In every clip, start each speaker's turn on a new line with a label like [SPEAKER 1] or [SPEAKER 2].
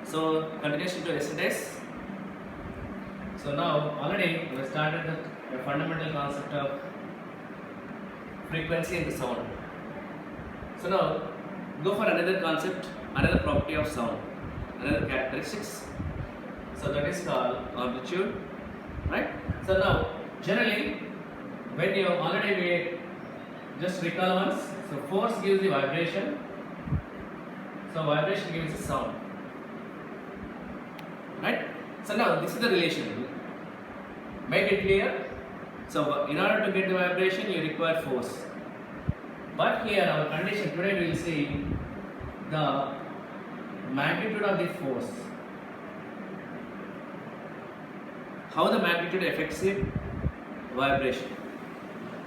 [SPEAKER 1] So continuation to yesterday's. So now already we started the fundamental concept of frequency and the sound. So now go for another concept, another property of sound, another characteristics. So that is called amplitude, right? So now generally when you already we just recall once. So force gives the vibration. So vibration gives the sound. Right? So now this is the relation. Make it clear. So in order to get the vibration you require force. But here our condition today we will see the magnitude of the force. How the magnitude affects the vibration.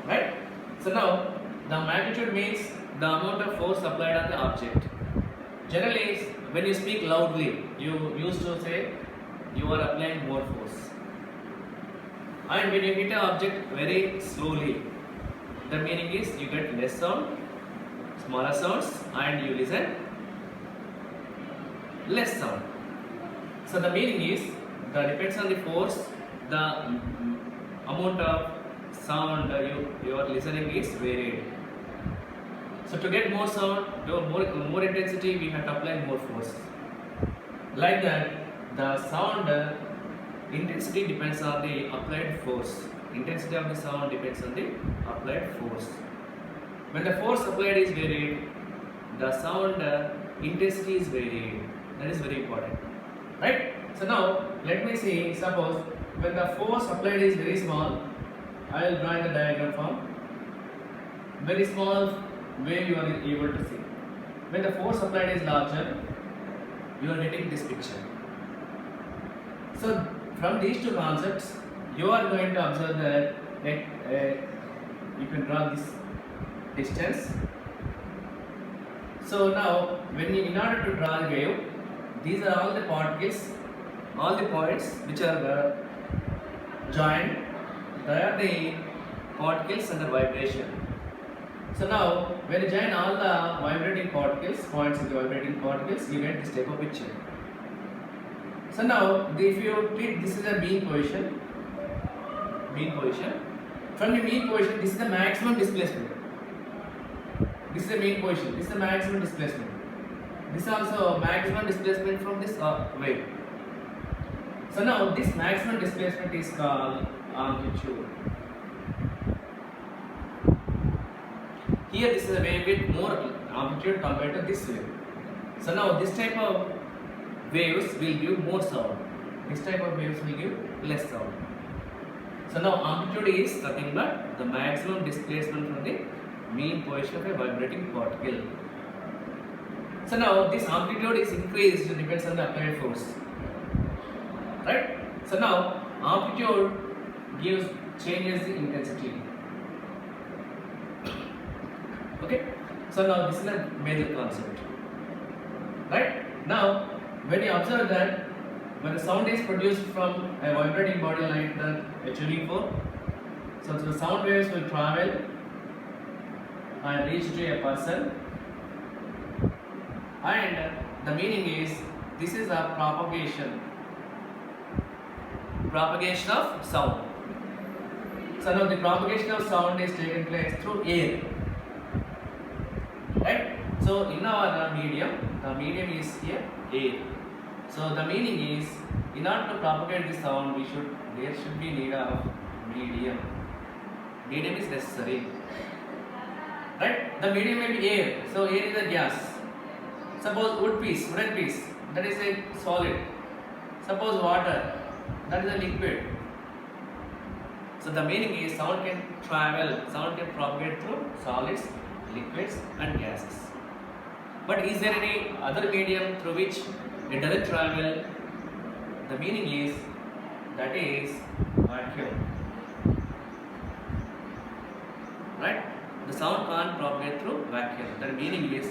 [SPEAKER 1] Right? So now the magnitude means the amount of force applied on the object. Generally, when you speak loudly, you used to say you are applying more force. And when you hit an object very slowly, the meaning is you get less sound, smaller sounds, and you listen less sound. So the meaning is that depends on the force, the amount of sound you are listening is varied. So to get more sound, to more intensity, we have to apply more force. Like that, the sound intensity depends on the applied force. Intensity of the sound depends on the applied force. When the force applied is varied, the sound intensity is varied. That is very important, right? So now let me see. Suppose when the force applied is very small, I will draw in the diagram form. Very small wave you are able to see. When the force applied is larger, you are getting this picture. So from these two concepts, you are going to observe that you can draw this distance. So now, in order to draw the wave, these are all the particles, all the points which are joined. They are the particles under vibration. So now, when you join all the vibrating particles, points of the vibrating particles, you get this type of picture. So now, if you treat this is a mean position. From the mean position, this is the maximum displacement. This is the mean position. This is the maximum displacement. This is also maximum displacement from this wave. So now, this maximum displacement is called amplitude. Here this is a wave with more amplitude compared to this wave. So now this type of waves will give more sound. This type of waves will give less sound. So now amplitude is nothing but the maximum displacement from the mean position of a vibrating particle. So now this amplitude is increased, it depends on the applied force. Right? So now amplitude changes the intensity. Okay, so now this is a major concept, right? Now, when you observe that when the sound is produced from a vibrating body like the tuning fork, so the sound waves will travel and reach to a person, and the meaning is this is a propagation of sound. So now the propagation of sound is taking place through air. Right? So in our medium, the medium is here air. So the meaning is, in order to propagate the sound, there should be need of medium. Medium is necessary. Right? The medium may be air. So air is a gas. Suppose wooden piece, that is a solid. Suppose water, that is a liquid. So the meaning is sound can travel, sound can propagate through solids, liquids and gases. But is there any other medium through which it doesn't travel? The meaning is that is vacuum. Right? The sound can't propagate through vacuum. The meaning is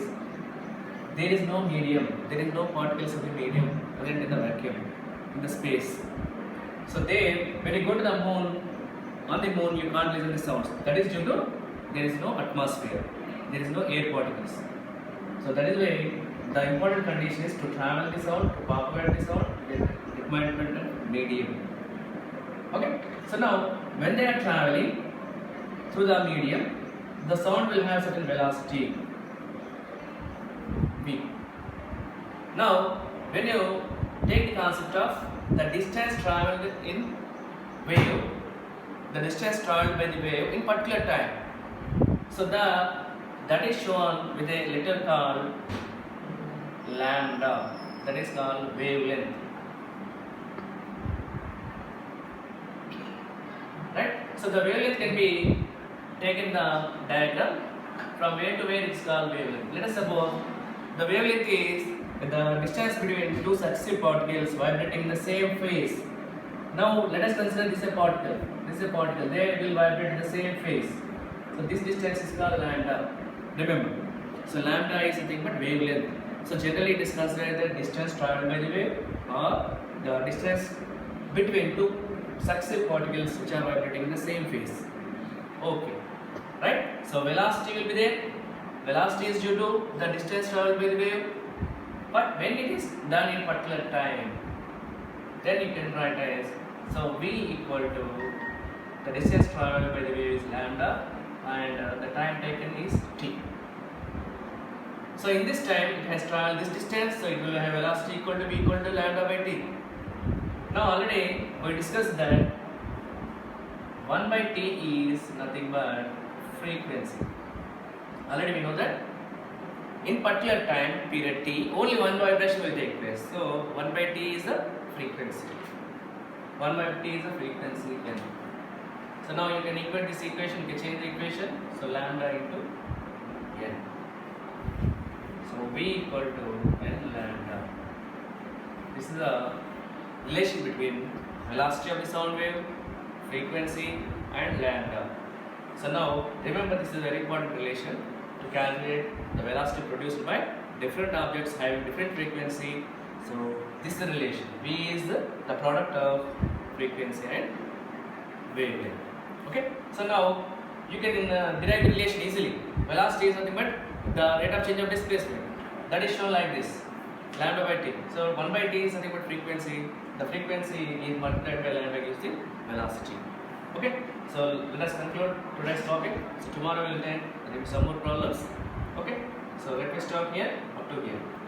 [SPEAKER 1] there is no medium, there is no particles of the medium present in the vacuum, in the space. So there, when you go to the moon, on the moon you can't listen to sounds. That is due to there is no atmosphere. There is no air particles. So that is why the important condition is to travel the sound, to propagate the sound, with requirement medium. Okay, so now when they are traveling through the medium, the sound will have certain velocity v. Now when you take the concept of the distance traveled in wave, the distance traveled by the wave in particular time, so that is shown with a letter called lambda, that is called wavelength, right? So the wavelength can be taken the diagram from where to where, it's called wavelength. Let us suppose the wavelength is the distance between two successive particles vibrating in the same phase. Now let us consider this a particle. This is a particle. They will vibrate in the same phase. So this distance is called lambda. Remember. So lambda is nothing but wavelength. So generally it is considered the distance traveled by the wave or the distance between two successive particles which are vibrating in the same phase. Okay. Right? So velocity will be there. Velocity is due to the distance traveled by the wave. But when it is done in particular time, then you can write as, so v equal to the distance traveled by the wave is lambda and the time taken is t. So in this time it has traveled this distance, so it will have velocity equal to v equal to lambda by t. Now already we discussed that 1 by t is nothing but frequency. Already we know that in particular time period t, only one vibration will take place. So 1 by t is the frequency. 1 by t is the frequency n. So now you can equate this equation, you can change the equation. So lambda into n. So v equal to n lambda. This is the relation between velocity of the sound wave, frequency and lambda. So now remember, this is a very important relation to calculate the velocity produced by different objects having different frequency. So this is the relation. V is the product of frequency and wavelength. Okay. So now you can derive the relation easily. Velocity is nothing but the rate of change of displacement. That is shown like this, lambda by t. So 1 by t is nothing but frequency. The frequency is multiplied by lambda gives the velocity. Okay. So let us conclude today's topic. So tomorrow we will then there will be some more problems. Okay. So let me stop here up to here.